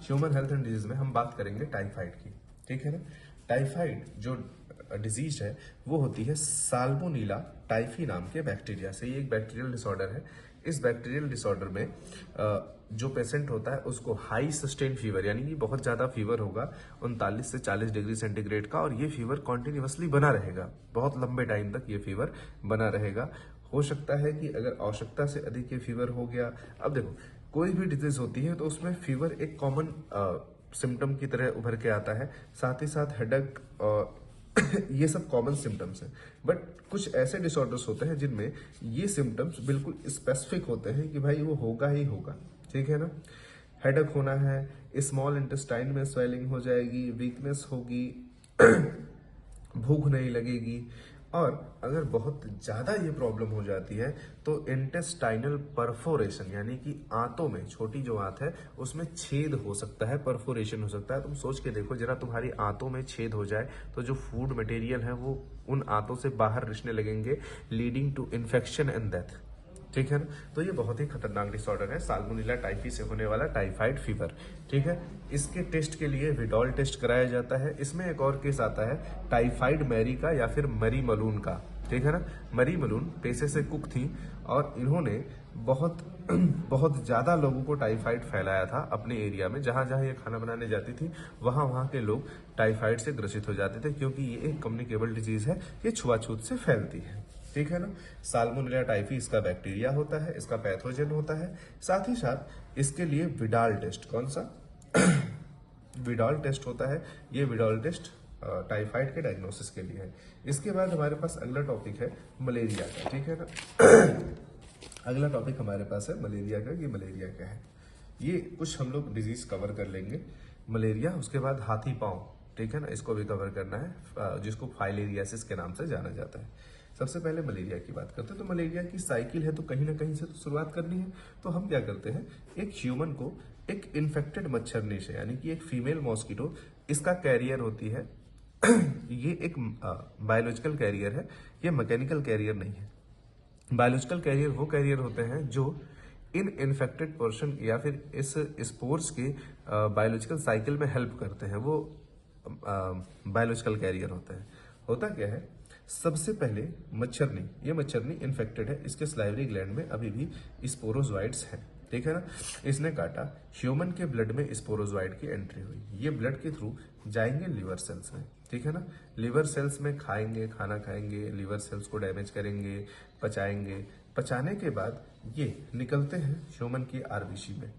ह्यूमन हेल्थ एंड डिजीज में हम बात करेंगे टाइफाइड की, ठीक है ना। टाइफाइड जो डिजीज है वो होती है साल्मोनेला टाइफी नाम के बैक्टीरिया से। ये एक बैक्टीरियल डिसऑर्डर है। इस बैक्टीरियल डिसऑर्डर में जो पेशेंट होता है उसको हाई सस्टेन फीवर, यानी कि बहुत ज्यादा फीवर होगा 39 से 40 डिग्री सेंटीग्रेड का, और ये फीवर कॉन्टिन्यूसली बना रहेगा, बहुत लंबे टाइम तक ये फीवर बना रहेगा। हो सकता है कि अगर आवश्यकता से अधिक ये फीवर हो गया, अब देखो कोई भी डिजीज होती है तो उसमें फीवर एक कॉमन सिम्टम की तरह उभर के आता है, साथ ही साथ हेडेक ये सब कॉमन सिम्टम्स हैं। बट कुछ ऐसे डिसऑर्डर्स होते हैं जिनमें ये सिम्टम्स बिल्कुल स्पेसिफिक होते हैं कि भाई वो होगा ही होगा, ठीक है ना। हेडेक होना है, स्मॉल इंटेस्टाइन में स्वेलिंग हो जाएगी, वीकनेस होगी, भूख नहीं लगेगी, और अगर बहुत ज़्यादा ये प्रॉब्लम हो जाती है तो इंटेस्टाइनल परफोरेशन, यानी कि आंतों में, छोटी जो आंत है उसमें छेद हो सकता है, परफोरेशन हो सकता है। तुम सोच के देखो जरा, तुम्हारी आंतों में छेद हो जाए तो जो फूड मटेरियल है वो उन आंतों से बाहर रिसने लगेंगे, leading to infection and death. ठीक है ना। तो ये बहुत ही खतरनाक डिसऑर्डर है, साल्मोनेला टाइफी से होने वाला टाइफाइड फीवर। ठीक है, इसके टेस्ट के लिए विडॉल टेस्ट कराया जाता है। इसमें एक और केस आता है टाइफाइड मैरी का या फिर मरी मलून का। ठीक है ना। मरी मलून पेशे से कुक थी और इन्होंने बहुत बहुत ज्यादा लोगों को टाइफाइड फैलाया था अपने एरिया में। जहां जहां ये खाना बनाने जाती थी वहां वहां के लोग टाइफाइड से ग्रसित हो जाते थे, क्योंकि ये एक कम्युनिकेबल डिजीज है, ये छुआछूत से फैलती है। ठीक है ना। साल्मोनेला टाइफी इसका बैक्टीरिया होता है, इसका पैथोजन होता है। साथ ही साथ इसके लिए विडाल टेस्ट, कौन सा विडाल टेस्ट होता है। ये विडाल टेस्ट टाइफाइड के डायग्नोसिस के लिए है। इसके बाद हमारे पास अगला टॉपिक है मलेरिया का। ठीक है ना। अगला टॉपिक हमारे पास है मलेरिया का। ये मलेरिया क्या है, ये कुछ हम लोग डिजीज कवर कर लेंगे। मलेरिया, उसके बाद हाथी पांव, ठीक है ना, इसको भी कवर करना है, जिसको फाइलेरियासिस के नाम से जाना जाता है। सबसे पहले मलेरिया की बात करते हैं। तो मलेरिया की साइकिल है तो कहीं ना कहीं से तो शुरुआत करनी है। तो हम क्या करते हैं, एक ह्यूमन को एक इन्फेक्टेड मच्छरनी से, यानी कि एक फीमेल मॉस्किटो इसका कैरियर होती है। ये एक बायोलॉजिकल कैरियर है, ये मैकेनिकल कैरियर नहीं है। बायोलॉजिकल कैरियर वो कैरियर होते हैं जो इन इन्फेक्टेड पर्सन या फिर इस स्पोर्स के बायोलॉजिकल साइकिल में हेल्प करते हैं, वो बायोलॉजिकल कैरियर होता है। होता क्या है, सबसे पहले मच्छरनी, ये मच्छरनी इन्फेक्टेड है, इसके स्लाइवरी ग्लैंड में अभी भी स्पोरोजोइड्स हैं। ठीक है ना। इसने काटा, ह्यूमन के ब्लड में स्पोरोजोइड की एंट्री हुई, ये ब्लड के थ्रू जाएंगे लिवर सेल्स में। ठीक है ना। लिवर सेल्स में खाएंगे, खाना खाएंगे, लिवर सेल्स को डैमेज करेंगे, पचाएंगे। पचाने के बाद ये निकलते हैं ह्यूमन की आरबीसी में।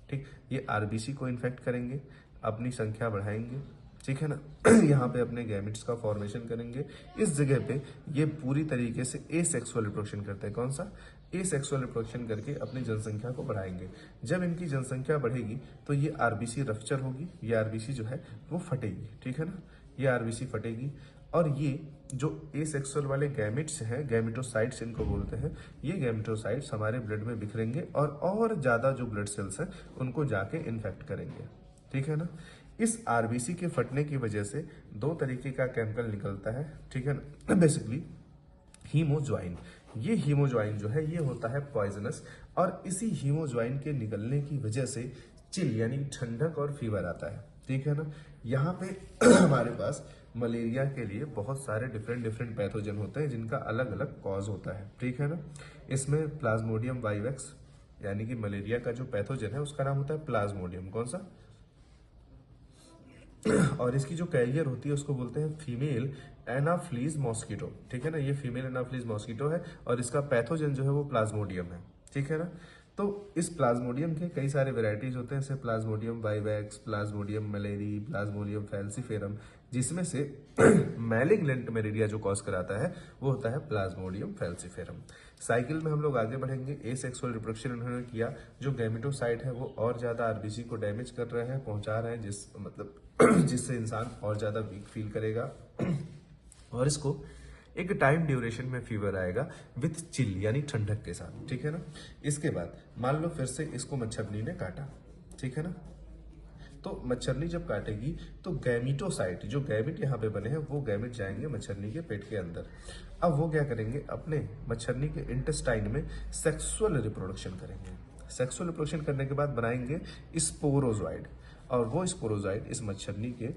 ठीक, ये आरबीसी को इन्फेक्ट करेंगे, अपनी संख्या बढ़ाएंगे। ठीक है ना। यहाँ पे अपने गैमेट्स का फॉर्मेशन करेंगे। इस जगह पे ये पूरी तरीके से एसेक्सुअल रिप्रोडक्शन करते हैं। कौन सा, एसेक्सुअल रिप्रोडक्शन करके अपनी जनसंख्या को बढ़ाएंगे। जब इनकी जनसंख्या बढ़ेगी तो ये आरबीसी रफ्चर होगी, ये आरबीसी जो है वो फटेगी। ठीक है ना। ये आरबीसी फटेगी और ये जो एसेक्सुअल वाले गैमेट्स हैं, गैमेटोसाइट्स इनको बोलते हैं, ये गैमेटोसाइट्स हमारे ब्लड में बिखरेंगे और ज्यादा जो ब्लड सेल्स हैं उनको जाके इन्फेक्ट करेंगे। ठीक है ना। इस आरबीसी के फटने की वजह से दो तरीके का केमिकल निकलता है। ठीक है ना। बेसिकली हीमोज्वाइन, ये हीमोज्वाइन जो है ये होता है पॉइजनस, और इसी हीमोज्वाइन के निकलने की वजह से चिल यानी ठंडक और फीवर आता है। ठीक है ना। यहाँ पे हमारे पास मलेरिया के लिए बहुत सारे डिफरेंट पैथोजन होते हैं जिनका अलग अलग कॉज होता है। ठीक है ना। इसमें प्लाज्मोडियम वाइवेक्स, यानी कि मलेरिया का जो पैथोजन है उसका नाम होता है प्लाज्मोडियम, कौन सा, और इसकी जो कैरियर होती है उसको बोलते हैं फीमेल एनाफ्लीज मॉस्किटो। ठीक है ना। ये फीमेल एनाफ्लीज मॉस्किटो है और इसका पैथोजन जो है वो प्लाज्मोडियम है। ठीक है ना। तो इस प्लाज्मोडियम के कई सारे वेराइटीज होते हैं, जैसे Plasmodium vivax, Plasmodium malariae, Plasmodium falciparum, जिसमें से मैलिग्नेंट मलेरिया जो कॉज कराता है वो होता है प्लाज्मोडियम फैल्सीफेरम। साइकिल में हम लोग आगे बढ़ेंगे। एसेक्सुअल रिप्रोडक्शन उन्होंने किया, जो गैमेटोसाइट है वो और ज्यादा आरबीसी को डैमेज कर रहे हैं, पहुंचा रहे हैं, जिससे इंसान और ज्यादा वीक फील करेगा और इसको एक टाइम ड्यूरेशन में फीवर आएगा विथ चिल यानी ठंडक के साथ। ठीक है ना। इसके बाद मान लो फिर से इसको मच्छरनी ने काटा। ठीक है ना। तो मच्छरनी जब काटेगी तो गैमेटोसाइट, जो गैमेट यहाँ पे बने हैं वो गैमेट जाएंगे मच्छरनी के पेट के अंदर। अब वो क्या करेंगे, अपने मच्छरनी के इंटेस्टाइन में सेक्सुअल रिप्रोडक्शन करेंगे। सेक्सुअल रिप्रोडक्शन करने के बाद बनाएंगे स्पोरोजोइड, और वो स्पोरोजोइड इस मच्छरनी के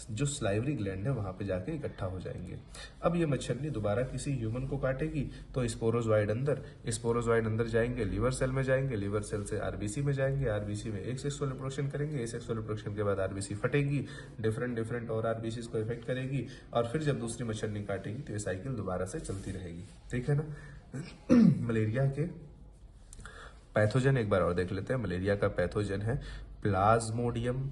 जो स्लाइवरी ग्लैंड है वहां पे जाके इकट्ठा हो जाएंगे। अब ये मच्छरनी दोबारा किसी ह्यूमन को काटेगी तो स्पोरोजोइड अंदर जाएंगे, लिवर सेल में जाएंगे, लिवर सेल से आरबीसी में जाएंगे, आरबीसी में एक सेक्सुअल रिप्रोडक्शन करेंगे, एक सेक्सुअल रिप्रोडक्शन के बाद आरबीसी फटेगी, डिफरेंट और आरबीसी को इफेक्ट करेगी, और फिर जब दूसरी मच्छरनी काटेगी तो ये साइकिल दोबारा से चलती रहेगी। ठीक है ना। मलेरिया के पैथोजन एक बार और देख लेते हैं। मलेरिया का पैथोजन है प्लाज्मोडियम।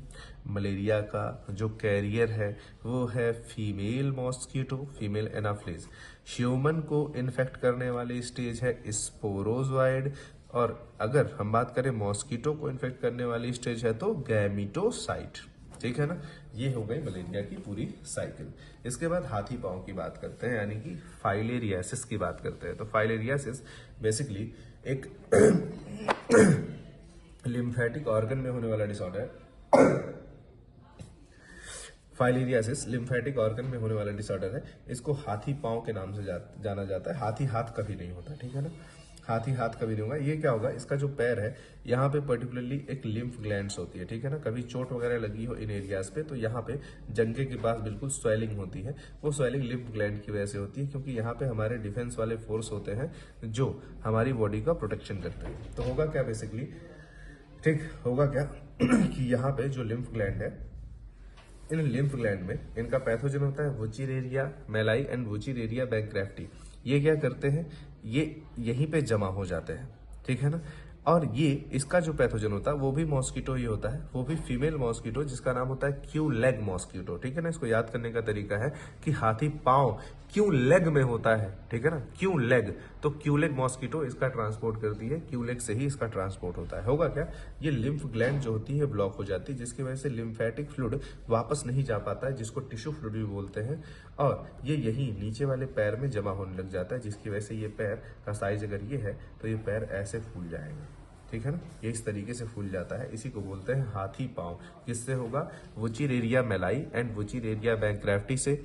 मलेरिया का जो कैरियर है वो है female mosquito, female Anopheles. Human को इन्फेक्ट करने वाली स्टेज है स्पोरोजोइड, और अगर हम बात करें मॉस्किटो को इन्फेक्ट करने वाली स्टेज है तो गैमेटोसाइट। ठीक है ना। ये हो गई मलेरिया की पूरी साइकिल। इसके बाद हाथी पांव की बात करते हैं, यानी कि फाइलेरियासिस की बात करते हैं। तो फाइलेरियासिस बेसिकली एक लिम्फेटिक ऑर्गन में होने वाला डिसऑर्डर है। फाइलेरियासिस लिम्फेटिक ऑर्गन में होने वाला डिसऑर्डर है। इसको हाथी पांव के नाम से जाना जाता है। हाथी हाथ कभी नहीं होता, ठीक है ना, हाथी हाथ कभी नहीं होगा। ये क्या होगा, इसका जो पैर है यहाँ पे पर्टिकुलरली एक लिम्फ ग्लैंड्स होती है, ठीक है ना। कभी चोट वगैरह लगी हो इन एरियाज पे तो यहाँ पे जंघे के पास बिल्कुल स्वेलिंग होती है। वो स्वेलिंग लिम्फ ग्लैंड की वजह से होती है, क्योंकि यहाँ पे हमारे डिफेंस वाले फोर्स होते हैं जो हमारी बॉडी का प्रोटेक्शन करते हैं। तो होगा क्या बेसिकली, ठीक होगा क्या कि यहाँ पे जो लिम्फ ग्लैंड है, इन लिम्फ ग्लैंड में इनका पैथोजन होता है वुचिरेरिया मेलाई एंड वुचिरेरिया बैकग्राफ्टी। ये क्या करते हैं, ये यहीं पे जमा हो जाते हैं, ठीक है ना। और ये इसका जो पैथोजन होता है वो भी मॉस्किटो ही होता है, वो भी फीमेल मॉस्किटो, जिसका नाम होता है क्यू लेग मॉस्किटो, ठीक है ना। इसको याद करने का तरीका है कि हाथी पांव क्यू लेग में होता है, ठीक है ना, क्यू लेग। तो क्यू लेग मॉस्किटो इसका ट्रांसपोर्ट करती है, क्यू लेग से ही इसका ट्रांसपोर्ट होता है। होगा क्या, ये लिम्फ ग्लैंड जो होती है ब्लॉक हो जाती है, जिसकी वजह से लिम्फेटिक फ्लूइड वापस नहीं जा पाता है, जिसको टिश्यू फ्लूइड भी बोलते हैं, और ये यही नीचे वाले पैर में जमा होने लग जाता है, जिसकी वजह से ये पैर का साइज अगर ये है तो ये पैर ऐसे फूल जाएंगे, ठीक है ना। ये इस तरीके से फूल जाता है, इसी को बोलते हैं हाथी पांव। किससे होगा, वुचिरेरिया मेलाई एंड वुचिरेरिया बैकग्राफ्टी से।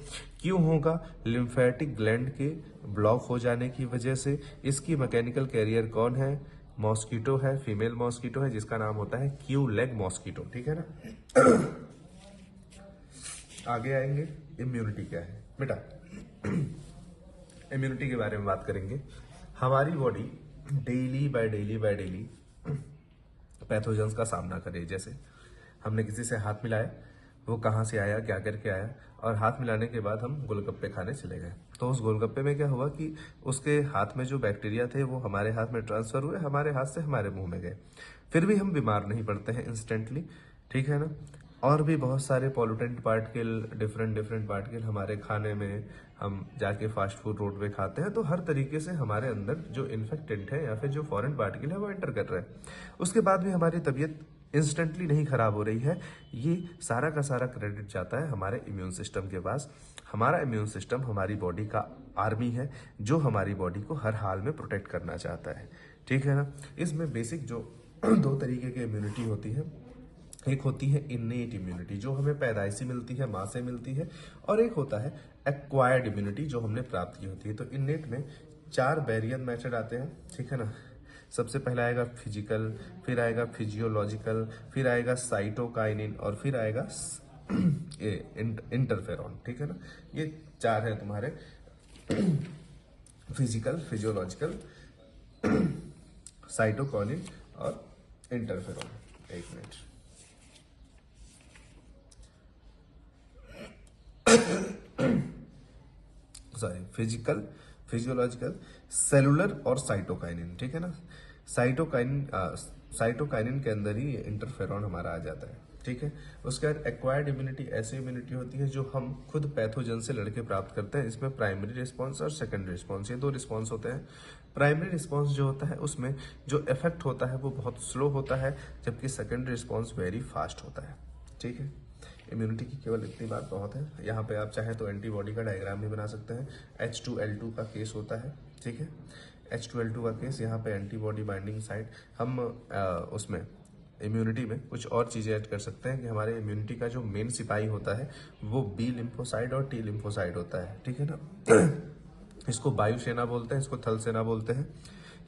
क्यों होगा, लिम्फेटिक ग्लैंड के ब्लॉक हो जाने की वजह से। इसकी मैकेनिकल कैरियर कौन है, मॉस्किटो है, फीमेल मॉस्किटो है, जिसका नाम होता है क्यू लेग मॉस्किटो, ठीक है ना। आगे आएंगे, इम्यूनिटी क्या है बेटा। इम्यूनिटी के बारे में बात करेंगे। हमारी body daily by daily pathogens का सामना करे। जैसे हमने किसी से हाथ मिलाया, वो कहाँ से आया, क्या करके आया, और हाथ मिलाने के बाद हम गोलगप्पे खाने चले गए, तो उस गोलगप्पे में क्या हुआ कि उसके हाथ में जो बैक्टीरिया थे वो हमारे हाथ में ट्रांसफर हुए, हमारे हाथ से हमारे मुंह में गए, फिर भी हम बीमार नहीं पड़ते हैं इंस्टेंटली, ठीक है ना। और भी बहुत सारे पॉल्यूटेंट पार्टिकल, डिफरेंट पार्टिकल हमारे खाने में, हम जाके फास्ट फूड रोड पे खाते हैं, तो हर तरीके से हमारे अंदर जो इन्फेक्टेंट है या फिर जो फॉरेन पार्टिकल है वो एंटर कर रहे हैं। उसके बाद भी हमारी तबीयत इंस्टेंटली नहीं खराब हो रही है। ये सारा का सारा क्रेडिट जाता है हमारे इम्यून सिस्टम के पास। हमारा इम्यून सिस्टम हमारी बॉडी का आर्मी है, जो हमारी बॉडी को हर हाल में प्रोटेक्ट करना चाहता है, ठीक है ना। इसमें बेसिक जो दो तरीके की इम्यूनिटी होती है, एक होती है इन्नेट इम्यूनिटी जो हमें पैदाइशी मिलती है, माँ से मिलती है, और एक होता है एक्वायर्ड इम्यूनिटी जो हमने प्राप्त की होती है। तो इन्नेट में 4 बैरियर मेथड आते हैं, ठीक है ना। सबसे पहला आएगा फिजिकल, फिर आएगा फिजियोलॉजिकल, फिर आएगा साइटोकाइनिन, और फिर आएगा इंटरफेरॉन, ठीक है ना। ये 4 है तुम्हारे, फिजिकल, फिजियोलॉजिकल, साइटोकाइनिन और इंटरफेरॉन। एक minute, sorry, physical, physiological, cellular और साइटोकाइनिन, ठीक है ना। साइटोकाइनिन के अंदर ही इंटरफेरॉन हमारा आ जाता है, ठीक है। उसके बाद एक्वायर्ड इम्यूनिटी ऐसी इम्यूनिटी होती है जो हम खुद पैथोजन से लड़के प्राप्त करते हैं। इसमें प्राइमरी रिस्पॉन्स और सेकेंडरी रिस्पॉन्स, ये 2 रिस्पॉन्स होते हैं। प्राइमरी रिस्पॉन्स जो होता है उसमें जो इफेक्ट होता है वो बहुत स्लो होता है, जबकि सेकेंडरी रिस्पॉन्स वेरी फास्ट होता है, ठीक है। इम्यूनिटी की केवल इतनी बात बहुत है। यहाँ पे आप चाहे तो एंटीबॉडी का डायग्राम भी बना सकते हैं। H2L2 का केस होता है, ठीक है। H2L2 का केस, यहाँ पे एंटीबॉडी बाइंडिंग साइट, हम उसमें इम्यूनिटी में कुछ और चीज़ें ऐड कर सकते हैं कि हमारे इम्यूनिटी का जो मेन सिपाही होता है वो B लिम्फोसाइड और T लिम्फोसाइड होता है, ठीक है ना। इसको वायुसेना बोलते हैं, इसको थल सेना बोलते हैं।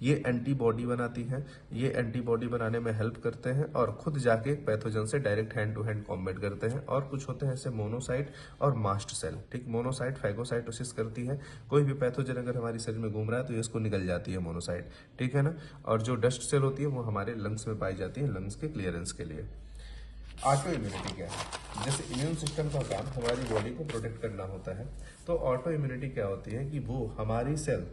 ये एंटीबॉडी बनाती है, ये एंटीबॉडी बनाने में हेल्प करते हैं और खुद जाके पैथोजन से direct hand to hand combat करते हैं। और कुछ होते हैं ऐसे मोनोसाइट और मास्ट सेल, ठीक। मोनोसाइट फैगोसाइटोसिस करती है, कोई भी पैथोजन अगर हमारी शरीर में घूम रहा है तो ये इसको निकल जाती है मोनोसाइट, ठीक है ना। और जो डस्ट सेल होती है वो हमारे लंग्स में पाई जाती है, लंग्स के क्लियरेंस के लिए। ऑटो इम्यूनिटी क्या है, जैसे इम्यून सिस्टम का काम हमारी बॉडी को प्रोटेक्ट करना होता है, तो ऑटो इम्यूनिटी क्या होती है कि वो हमारी सेल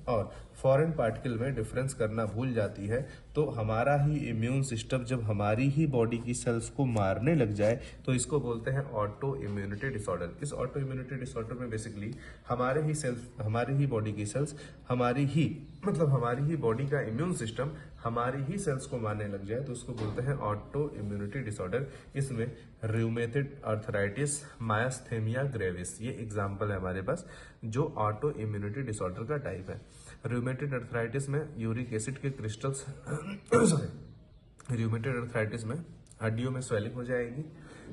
और फॉरेन पार्टिकल में डिफरेंस करना भूल जाती है, तो हमारा ही इम्यून सिस्टम जब हमारी ही बॉडी की सेल्स को मारने लग जाए तो इसको बोलते हैं ऑटो इम्यूनिटी डिसऑर्डर। इस ऑटो इम्यूनिटी डिसऑर्डर में बेसिकली हमारे ही बॉडी की सेल्स हमारी ही बॉडी का इम्यून सिस्टम हमारी ही सेल्स को मारने लग जाए तो उसको बोलते हैं ऑटो इम्यूनिटी डिसऑर्डर। इसमें रूमेटॉइड आर्थराइटिस, मायस्थेनिया ग्रेविस ये एग्जाम्पल है हमारे पास जो ऑटो इम्यूनिटी डिसऑर्डर का टाइप है। रूमेटॉइड आर्थराइटिस में यूरिक एसिड के क्रिस्टल्स रूमेटॉइड आर्थराइटिस में हड्डियों में स्वेलिंग हो जाएगी,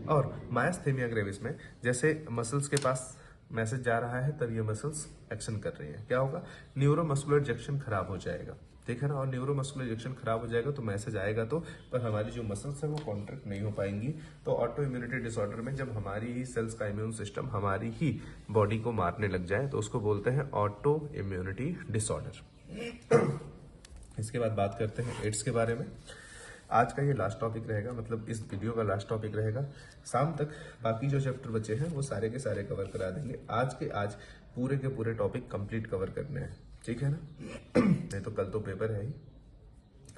और मायस्थेनिया ग्रेविस में जैसे मसल्स के पास मैसेज जा रहा है तब ये मसल्स एक्शन कर रही हैं, क्या होगा, न्यूरोमस्कुलर जंक्शन खराब हो जाएगा, ठीक है ना। और न्यूरोमस्कुलर जंक्शन खराब हो जाएगा तो मैसेज आएगा तो, पर हमारी जो मसल्स है वो कॉन्ट्रैक्ट नहीं हो पाएंगी। तो ऑटो इम्यूनिटी डिसऑर्डर में जब हमारी ही सेल्स का इम्यून सिस्टम हमारी ही बॉडी को मारने लग जाए तो उसको बोलते हैं ऑटो इम्यूनिटी डिसऑर्डर। इसके बाद बात करते हैं एड्स के बारे में। आज का ये लास्ट टॉपिक रहेगा, मतलब इस वीडियो का लास्ट टॉपिक रहेगा। शाम तक बाकी जो चैप्टर बचे हैं वो सारे के सारे कवर करा देंगे। आज पूरे के पूरे टॉपिक कंप्लीट कवर करने हैं, ठीक है ना। नहीं तो कल तो पेपर है ही,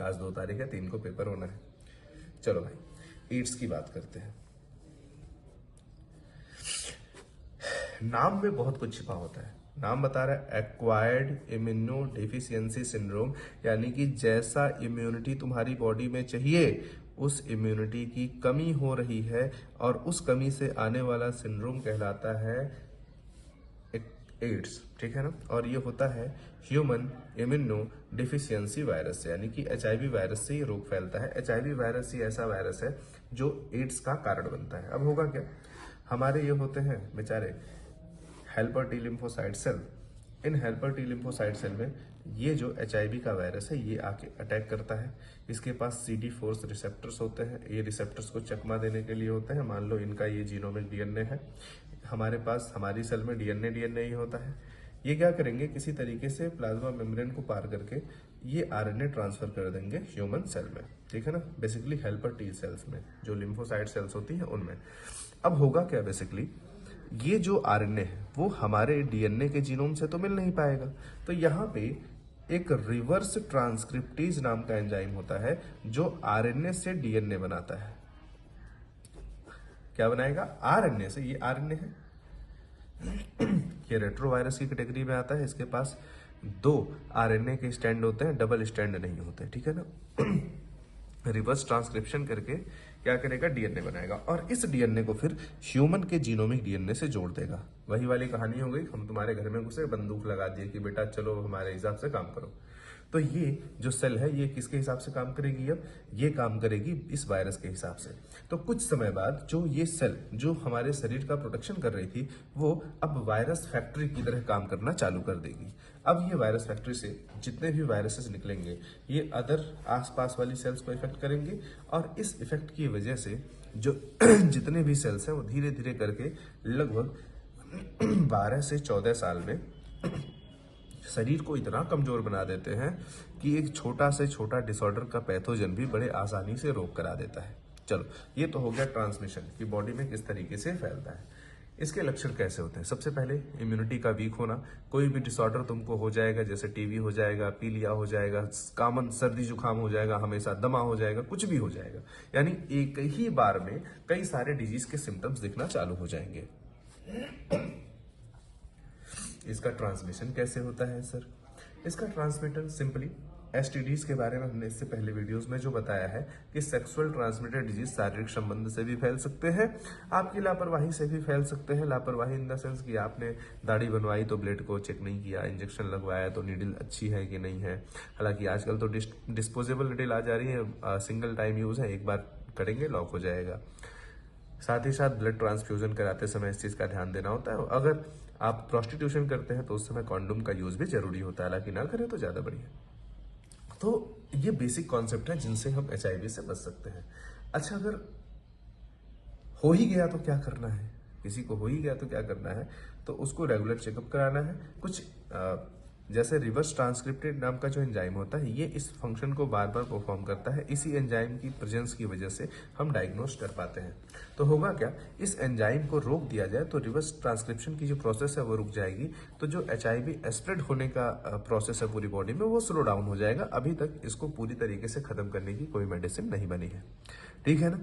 आज 2 तारीख है, 3 को पेपर होना है। चलो भाई एड्स की बात करते हैं। नाम में बहुत कुछ छिपा होता है। नाम बता रहा है एक्वायर्ड इम्यूनो डेफिशिएंसी सिंड्रोम, यानी कि जैसा इम्यूनिटी तुम्हारी बॉडी में चाहिए उस इम्यूनिटी की कमी हो रही है, और उस कमी से आने वाला सिंड्रोम कहलाता है एड्स, ठीक है ना। और ये होता है ह्यूमन इम्यूनो डिफिशियंसी वायरस से, यानी कि HIV वायरस से ये रोग फैलता है। HIV वायरस ही ऐसा वायरस है जो एड्स का कारण बनता है। अब होगा क्या, हमारे ये होते हैं बेचारे हेल्पर टी लिम्फोसाइट सेल। इन हेल्पर टी लिम्फोसाइट सेल में ये जो HIV का वायरस है ये आके अटैक करता है। इसके पास CD4 रिसेप्टर्स होते हैं, ये रिसेप्टर्स को चकमा देने के लिए होते हैं। मान लो इनका ये जीनोमिक DNA है, हमारे पास हमारी सेल में DNA ही होता है। ये क्या करेंगे, किसी तरीके से प्लाज्मा मेम्ब्रेन को पार करके ये RNA ट्रांसफर कर देंगे ह्यूमन सेल में, ठीक है ना। बेसिकली हेल्पर टी सेल्स में जो लिम्फोसाइट सेल्स होती हैं उनमें। अब होगा क्या, बेसिकली ये जो RNA है वो हमारे DNA के जीनोम से तो मिल नहीं पाएगा, तो यहाँ पे एक रिवर्स ट्रांसक्रिप्टेज नाम का एंजाइम होता है जो RNA से DNA बनाता है। क्या बनाएगा, RNA से, ये RNA है, ये रेट्रोवायरस की कैटेगरी में आता है। इसके पास 2 RNA के स्टैंड होते हैं, डबल स्टैंड नहीं होते, ठीक है ना। रिवर्स ट्रांसक्रिप्शन करके क्या करेगा, DNA बनाएगा, और इस DNA को फिर ह्यूमन के जीनोमिक DNA से जोड़ देगा। वही वाली कहानी हो गई, हम तुम्हारे घर में घुसे, बंदूक लगा दिए कि बेटा चलो हमारे हिसाब से काम करो। तो ये जो सेल है ये किसके हिसाब से काम करेगी, अब ये काम करेगी इस वायरस के हिसाब से। तो कुछ समय बाद जो ये सेल जो हमारे शरीर का प्रोटेक्शन कर रही थी वो अब वायरस फैक्ट्री की तरह काम करना चालू कर देगी। अब ये वायरस फैक्ट्री से जितने भी वायरसेस निकलेंगे ये अदर आसपास वाली सेल्स को इफेक्ट करेंगे, और इस इफेक्ट की वजह से जो जितने भी सेल्स हैं वो धीरे धीरे करके लगभग 12 से 14 साल में शरीर को इतना कमजोर बना देते हैं कि एक छोटा से छोटा डिसऑर्डर का पैथोजन भी बड़े आसानी से रोक करा देता है। चलो ये तो हो गया ट्रांसमिशन कि बॉडी में किस तरीके से फैलता है। इसके लक्षण कैसे होते हैं, सबसे पहले इम्यूनिटी का वीक होना। कोई भी डिसऑर्डर तुमको हो जाएगा, जैसे टीबी हो जाएगा, पीलिया हो जाएगा, कॉमन सर्दी जुकाम हो जाएगा, हमेशा दमा हो जाएगा, कुछ भी हो जाएगा, यानी एक ही बार में कई सारे डिजीज के सिम्टम्स दिखना चालू हो जाएंगे। इसका ट्रांसमिशन कैसे होता है सर, इसका ट्रांसमिशन सिंपली STDs के बारे में हमने इससे पहले वीडियोस में जो बताया है कि सेक्सुअल ट्रांसमिटेड डिजीज शारीरिक संबंध से भी फैल सकते हैं, आपकी लापरवाही से भी फैल सकते हैं। लापरवाही इन द सेंस कि आपने दाढ़ी बनवाई तो ब्लेड को चेक नहीं किया, इंजेक्शन लगवाया तो नीडल अच्छी है कि नहीं है। हालांकि आजकल तो डिस्पोजेबल नीडल आ जा रही है, सिंगल टाइम यूज है, एक बार करेंगे लॉक हो जाएगा। साथ ही साथ ब्लड ट्रांसफ्यूजन कराते समय इस चीज का ध्यान देना होता है। अगर आप प्रोस्टिट्यूशन करते हैं तो उस समय कॉन्डोम का यूज भी जरूरी होता है, हालांकि ना करें तो ज्यादा बढ़िया। तो ये बेसिक कॉन्सेप्ट है जिनसे हम HIV से बच सकते हैं। अच्छा, अगर हो ही गया तो क्या करना है, किसी को हो ही गया तो क्या करना है, तो उसको रेगुलर चेकअप कराना है। कुछ जैसे रिवर्स ट्रांसक्रिप्टेज नाम का जो एंजाइम होता है ये इस फंक्शन को बार बार परफॉर्म करता है। इसी एंजाइम की प्रेजेंस की वजह से हम डायग्नोस कर पाते हैं। तो होगा क्या, इस एंजाइम को रोक दिया जाए तो रिवर्स ट्रांसक्रिप्शन की जो प्रोसेस है वो रुक जाएगी। तो जो HIV स्प्रेड होने का प्रोसेस है पूरी बॉडी में वो स्लो डाउन हो जाएगा। अभी तक इसको पूरी तरीके से खत्म करने की कोई मेडिसिन नहीं बनी है। ठीक है ना।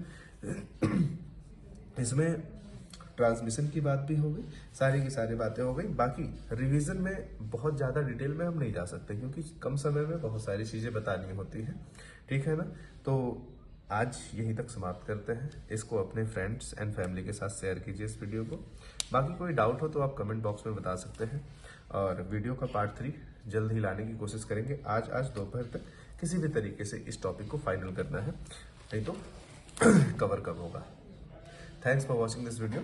इसमें ट्रांसमिशन की बात भी हो गई, सारी की सारी बातें हो गई। बाकी रिवीजन में बहुत ज़्यादा डिटेल में हम नहीं जा सकते क्योंकि कम समय में बहुत सारी चीज़ें बतानी होती हैं। ठीक है ना। तो आज यहीं तक समाप्त करते हैं। इसको अपने फ्रेंड्स एंड फैमिली के साथ शेयर कीजिए इस वीडियो को। बाकी कोई डाउट हो तो आप कमेंट बॉक्स में बता सकते हैं और वीडियो का पार्ट 3 जल्द ही लाने की कोशिश करेंगे। आज दोपहर तक किसी भी तरीके से इस टॉपिक को फाइनल करना है, नहीं तो कवर कब होगा। Thanks for watching this video.